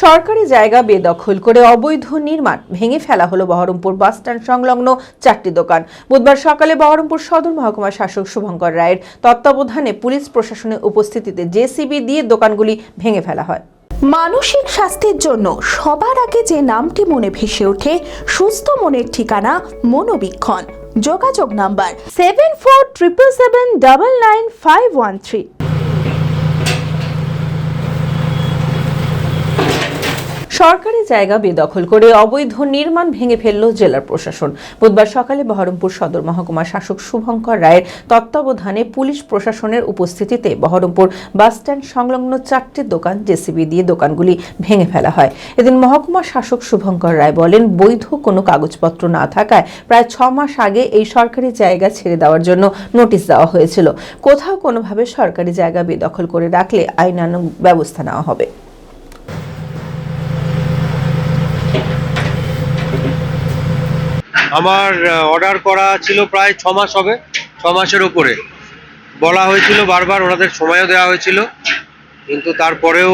সরকারি জায়গা বেদখল করে অবৈধ নির্মাণ ভেঙে ফেলা হলো বহরমপুর বাসস্ট্যান্ড সংলগ্ন 4টি দোকান। বুধবার সকালে বহরমপুর সদর মহকুমা শাসক শুভঙ্কর রায়ের তত্ত্বাবধানে পুলিশ প্রশাসনের উপস্থিতিতে জেসিবি দিয়ে দোকানগুলি ভেঙে ফেলা হয়। মানসিক স্বাস্থ্যের জন্য সবার আগে যে নামটি মনে ভেসে ওঠে, সুস্থ মনের ঠিকানা মনোবীক্ষণ। যোগাযোগ নাম্বার 7477799513। সরকারি জায়গা বেদখল করে অবৈধ নির্মাণ ভেঙে ফেলল জেলার প্রশাসন। বুধবার সকালে বহরমপুর সদর মহকুমা শাসক শুভঙ্কর রায়ের তত্ত্বাবধানে পুলিশ প্রশাসনের উপস্থিতিতে বহরমপুর বাসস্ট্যান্ড সংলগ্ন 4টি দোকান জেসিবি দিয়ে দোকানগুলি ভেঙে ফেলা হয়। এদিন মহকুমা শাসক শুভঙ্কর রায় বলেন, বৈধ কোনো কাগজপত্র না থাকায় প্রায় 6 মাস আগে এই সরকারি জায়গা ছেড়ে দেওয়ার জন্য নোটিশ দেওয়া হয়েছিল। কোথাও কোনোভাবে সরকারি জায়গা বেদখল করে রাখলে আইনানুগ ব্যবস্থা নেওয়া হবে। আমার অর্ডার করা ছিল প্রায় 6 মাস হবে, 6 মাসের উপরে বলা হয়েছিল, বারবার ওনাদের সময়ও দেওয়া হয়েছিল, কিন্তু তারপরেও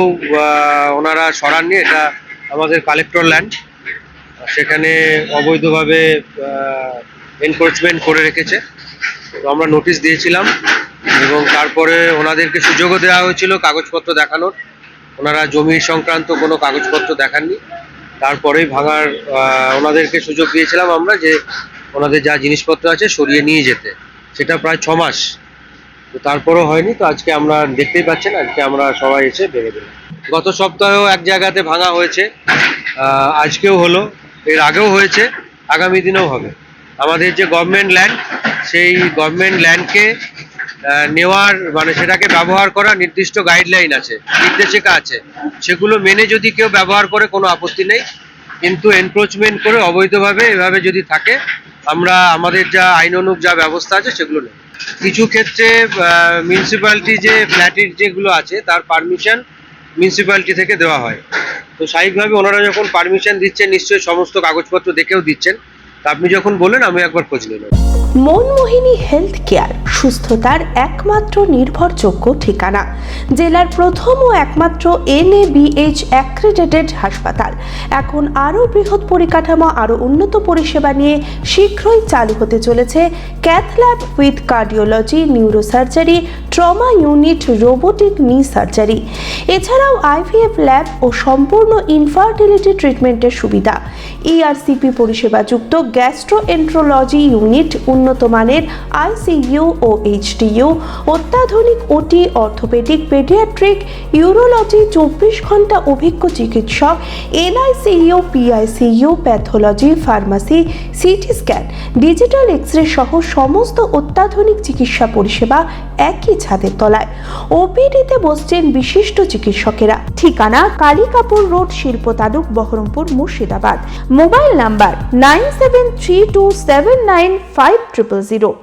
ওনারা সরাননি। এটা আমাদের কালেক্টর ল্যান্ড, সেখানে অবৈধভাবে এনক্রোচমেন্ট করে রেখেছে। তো আমরা নোটিশ দিয়েছিলাম এবং তারপরে ওনাদেরকে সুযোগও দেওয়া হয়েছিল কাগজপত্র দেখানোর। ওনারা জমি সংক্রান্ত কোনো কাগজপত্র দেখাননি। তারপরেই ভাঙার ওনাদেরকে সুযোগ দিয়েছিলাম আমরা যে ওনাদের যা জিনিসপত্র আছে সরিয়ে নিয়ে যেতে। সেটা প্রায় 6 মাস, তো তারপরেও হয়নি। তো আজকে আমরা দেখতেই পাচ্ছেন, আজকে আমরা সবাই এসে ভেঙে দিলাম। গত সপ্তাহেও এক জায়গাতে ভাঙা হয়েছে, আজকেও হলো, এর আগেও হয়েছে, আগামী দিনেও হবে। আমাদের যে গভর্নমেন্ট ল্যান্ড, সেই গভর্নমেন্ট ল্যান্ডকে নেওয়ার সেটাকে ব্যবহার করা নির্দিষ্ট গাইডলাইন আছে, নির্দেশিকা আছে, সেগুলো মেনে যদি কেউ ব্যবহার করে কোনো আপত্তি নেই। কিন্তু এনক্রোচমেন্ট করে অবৈধভাবে এভাবে যদি থাকে, আমরা আমাদের যা আইনানুগ যা ব্যবস্থা আছে সেগুলো নেই। কিছু ক্ষেত্রে মিউনিসিপ্যালিটি যে ফ্ল্যাটের যেগুলো আছে তার পারমিশন মিউনিসিপ্যালিটি থেকে দেওয়া হয়। তো স্বাভাবিকভাবে ওনারা যখন পারমিশন দিচ্ছেন, নিশ্চয়ই সমস্ত কাগজপত্র দেখেও দিচ্ছেন। তা আপনি যখন বললেন, আমি একবার খোঁজ নিলাম। মনমোহিনী হেলথ কেয়ার, সুস্থতার একমাত্র নির্ভরযোগ্য ঠিকানা। জেলার প্রথম ও একমাত্র NABH অ্যাক্রেডিটেড হাসপাতাল। এখন আরও বৃহৎ পরিকাঠামো, আরও উন্নত পরিষেবা নিয়ে শীঘ্রই চালু হতে চলেছে cath lab with cardiology, neurosurgery, trauma unit, robotic নি সার্জারি। এছাড়াও IVF ল্যাব ও সম্পূর্ণ ইনফার্টিলিটি ট্রিটমেন্টের সুবিধা। ERCP পরিষেবাযুক্ত গ্যাস্ট্রোএন্ট্রোলজি ইউনিট, উন্নত মানের ICU ও HDU, অত্যাধুনিক OT, অর্থোপেডিক, পেডিয়াট্রিক, ইউরোলজি, 24 ঘন্টা অভিজ্ঞ চিকিৎসক, NICU, PICU, pathology, pharmacy, CT scan, digital X ray সহ সমস্ত অত্যাধুনিক চিকিৎসা পরিষেবা একই ছাদের তলায়। OPD-তে বসছেন বিশিষ্ট চিকিৎসকেরা। ঠিকানা কালিকাপুর রোড, শিল্প তালুক, বহরমপুর, মুর্শিদাবাদ। Mobile number 9732795000।